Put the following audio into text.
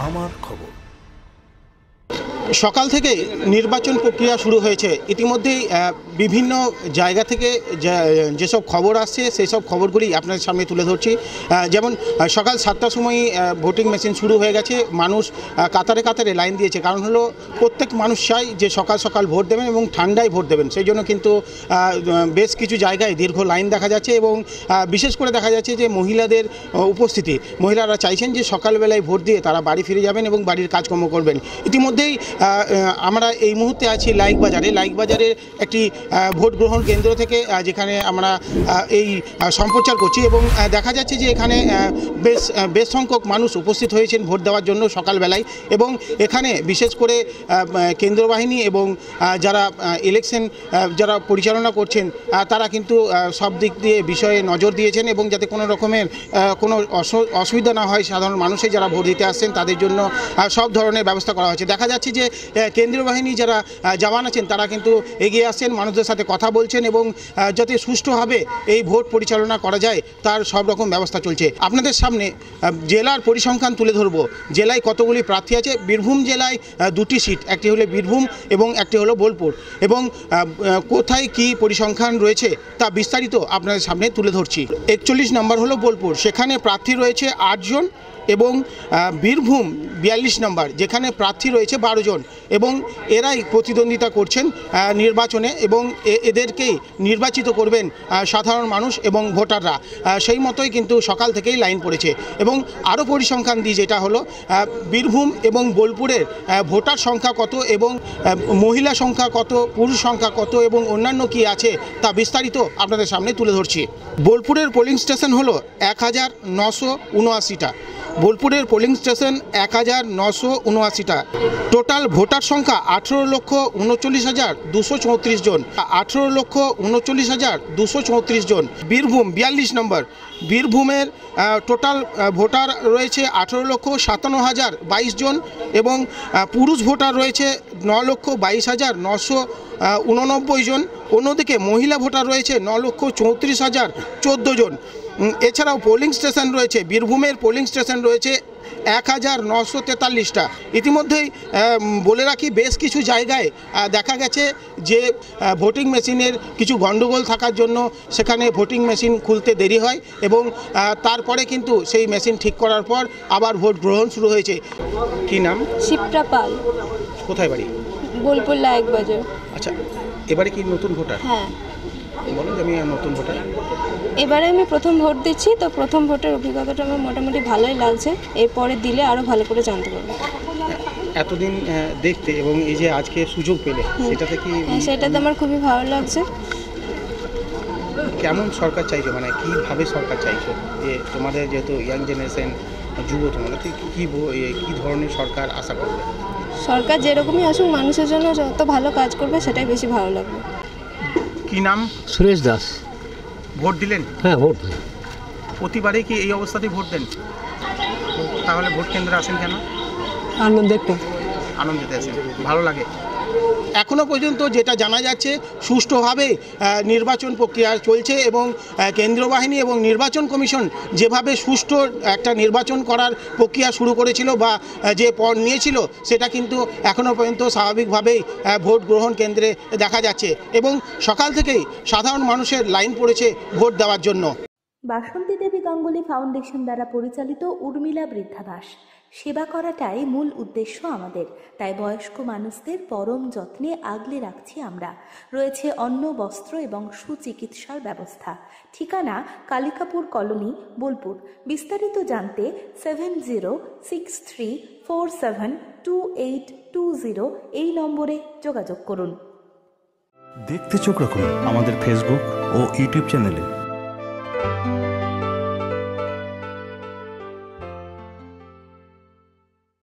আমার খবর। সকাল থেকে নির্বাচন প্রক্রিয়া শুরু হয়েছে। ইতিমধ্যেই বিভিন্ন জায়গা থেকে যেসব খবর আসছে সেই সব খবরগুলি আপনাদের সামনে তুলে ধরছি। যেমন সকাল 7টার সময় ভোটিং মেশিন শুরু হয়ে গেছে। মানুষ কাতারে কাতারে লাইন দিয়েছে। কারণ হলো প্রত্যেক মানুষ চাই যে সকাল সকাল ভোট দেবেন এবং ঠান্ডায় ভোট দেবেন। সেই জন্য কিন্তু বেশ কিছু জায়গায় দীর্ঘ লাইন দেখা যাচ্ছে এবং বিশেষ করে দেখা যাচ্ছে যে মহিলাদের উপস্থিতি। মহিলারা চাইছেন যে সকালবেলায় ভোট দিয়ে তারা বাড়ি ফিরে যাবেন এবং বাড়ির কাজকর্ম করবেন। ইতিমধ্যেই আমরা এই মুহূর্তে আছি লাইকবাজারে একটি ভোট গ্রহণ কেন্দ্র থেকে, যেখানে আমরা এই সম্প্রচার করছি এবং দেখা যাচ্ছে যে এখানে বেশ সংখ্যক মানুষ উপস্থিত হয়েছেন ভোট দেওয়ার জন্য সকালবেলায়। এবং এখানে বিশেষ করে কেন্দ্র বাহিনী এবং যারা ইলেকশন যারা পরিচালনা করছেন তারা কিন্তু সব দিক দিয়ে বিষয়ে নজর দিয়েছেন এবং যাতে কোনো রকমের কোনো অসুবিধা না হয় সাধারণ মানুষের যারা ভোট দিতে আসছেন তাদের জন্য সব ধরনের ব্যবস্থা করা হয়েছে। দেখা যাচ্ছে যে কেন্দ্রীয় বাহিনী যারা জওয়ান আছেন তারা কিন্তু এগিয়ে আসছেন, মানুষদের সাথে কথা বলছেন এবং যাতে সুষ্ঠুভাবে এই ভোট পরিচালনা করা যায় তার সব রকম ব্যবস্থা চলছে। আপনাদের সামনে জেলার পরিসংখ্যান তুলে ধরব। জেলায় কতগুলি প্রার্থী আছে। বীরভূম জেলায় দুটি সিট, একটি হলো বীরভূম এবং একটি হলো বোলপুর, এবং কোথায় কি পরিসংখ্যান রয়েছে তা বিস্তারিত আপনাদের সামনে তুলে ধরছি। 41 নম্বর হলো বোলপুর, সেখানে প্রার্থী রয়েছে 8 জন, এবং বীরভূম 42 নম্বর, যেখানে প্রার্থী রয়েছে 12 জন, এবং এরাই প্রতিদ্বন্দ্বিতা করছেন নির্বাচনে এবং এদেরকেই নির্বাচিত করবেন সাধারণ মানুষ এবং ভোটাররা। সেই মতোই কিন্তু সকাল থেকেই লাইন পড়েছে। এবং আরও পরিসংখ্যান দিই, যেটা হলো বীরভূম এবং বোলপুরের ভোটার সংখ্যা কত এবং মহিলা সংখ্যা কত, পুরুষ সংখ্যা কত এবং অন্যান্য কি আছে তা বিস্তারিত আপনাদের সামনে তুলে ধরছি। বোলপুরের পোলিং স্টেশন হলো 1979টা। বোলপুরের পোলিং স্টেশন 1979টা। টোটাল ভোটার সংখ্যা 18,39,234 জন। 18,39,234 জন। বীরভূম 42 নম্বর, বীরভূমের টোটাল ভোটার রয়েছে 18,57,022 জন, এবং পুরুষ ভোটার রয়েছে 9,22,989 জন। অন্যদিকে মহিলা ভোটার রয়েছে 9,34,014 জন। এছাড়াও পোলিং স্টেশন রয়েছে, বীরভূমের পোলিং স্টেশন রয়েছে 1943টা। ইতিমধ্যেই বলে রাখি, বেশ কিছু জায়গায় দেখা গেছে যে ভোটিং মেশিনের কিছু গণ্ডগোল থাকার জন্য সেখানে ভোটিং মেশিন খুলতে দেরি হয় এবং তারপরে কিন্তু সেই মেশিন ঠিক করার পর আবার ভোট গ্রহণ শুরু হয়েছে। কি নাম? শিপ্রা পাল। কোথায় বাড়ি? বোলপুর লাইকবাজার। আচ্ছা, এবারে কি নতুন ভোটার? হ্যাঁ, বলো যে আমি নতুন ভোটার। এবারে আমি প্রথম ভোট দিচ্ছি, তো প্রথম ভোটের অভিজ্ঞতাটা আমার মোটামুটি ভালোই লাগছে। এরপরে দিলে আরও ভালো করে জানতে পারবো। এতদিন দেখতে এবং এই যে আজকে সুযোগ পেলে সেটাতে কি? সেটাতে আমার খুবই ভালো লাগছে। কেমন সরকার চাইছো, মানে কীভাবে সরকার চাইছো? যে তোমাদের যেহেতু ইয়াং জেনারেশন, যুব, তোমরা কী ধরনের সরকার আশা করবে? সরকার যেরকমই আসুক, মানুষের জন্য যত ভালো কাজ করবে সেটাই বেশি ভালো লাগবে। কি নাম? সুরেশ দাস। ভোট দিলেন? হ্যাঁ, ভোট দিই। প্রতিবারেই কি এই অবস্থাতেই ভোট দেন? তাহলে ভোট কেন্দ্রে আসেন কেন? আনন্দ, একটু আনন্দিতে আসেন, ভালো লাগে। এখনও পর্যন্ত যেটা জানা যাচ্ছে, সুষ্ঠুভাবে নির্বাচন প্রক্রিয়া চলছে এবং কেন্দ্রীয় বাহিনী এবং নির্বাচন কমিশন যেভাবে সুষ্ঠু একটা নির্বাচন করার প্রক্রিয়া শুরু করেছিল বা যে পথ নিয়েছিল, সেটা কিন্তু এখনও পর্যন্ত স্বাভাবিকভাবেই ভোট গ্রহণ কেন্দ্রে দেখা যাচ্ছে এবং সকাল থেকেই সাধারণ মানুষের লাইন পড়েছে ভোট দেওয়ার জন্য। বাসন্তী দেবী গাঙ্গুলি ফাউন্ডেশন দ্বারা পরিচালিত উর্মিলা বৃদ্ধাবাস সেবা করাটাই মূল উদ্দেশ্য আমাদের। তাই বয়স্ক মানুষদের পরম যত্নে আগলে রাখছি আমরা। রয়েছে অন্ন, বস্ত্র এবং সুচিকিৎসার ব্যবস্থা। ঠিকানা কালিকাপুর কলোনি, বোলপুর। বিস্তারিত জানতে 7063472820 এই নম্বরে যোগাযোগ করুন। দেখতে চোখ রাখুন আমাদের ফেসবুক ও ইউটিউব চ্যানেলে।